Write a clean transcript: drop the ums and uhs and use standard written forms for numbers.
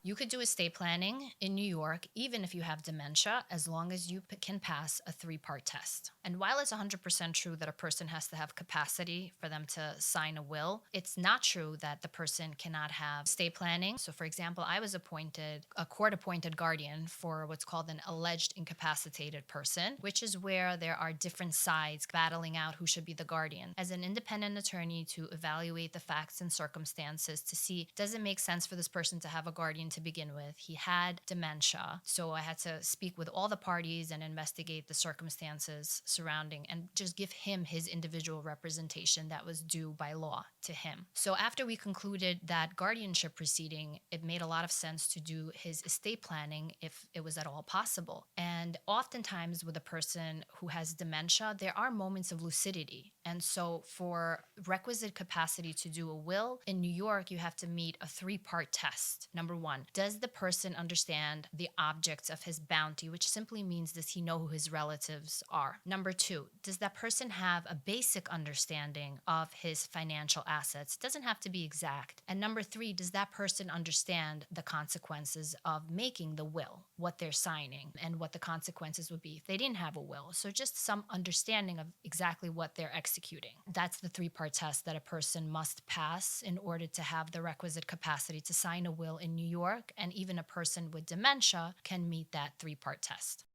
You could do estate planning in New York, even if you have dementia, as long as you can pass a three-part test. And while it's 100% true that a person has to have capacity for them to sign a will, it's not true that the person cannot have estate planning. So, for example, I was appointed a court appointed guardian for what's called an alleged incapacitated person, which is where there are different sides battling out who should be the guardian. As an independent attorney, to evaluate the facts and circumstances to see, does it make sense for this person to have a guardian to begin with? He had dementia. So I had to speak with all the parties and investigate the circumstances surrounding and just give him his individual representation that was due by law to him. So after we concluded that guardianship proceeding, it made a lot of sense to do his estate planning if it was at all possible. And oftentimes with a person who has dementia, there are moments of lucidity. And so for requisite capacity to do a will in New York, you have to meet a three-part test. Number one, does the person understand the objects of his bounty, which simply means, does he know who his relatives are? Number two, does that person have a basic understanding of his financial assets? Doesn't have to be exact. And number three, does that person understand the consequences of making the will, what they're signing, and what the consequences would be if they didn't have a will? So just some understanding of exactly what they're executing. That's the three-part test that a person must pass in order to have the requisite capacity to sign a will in New York. And even a person with dementia can meet that three-part test.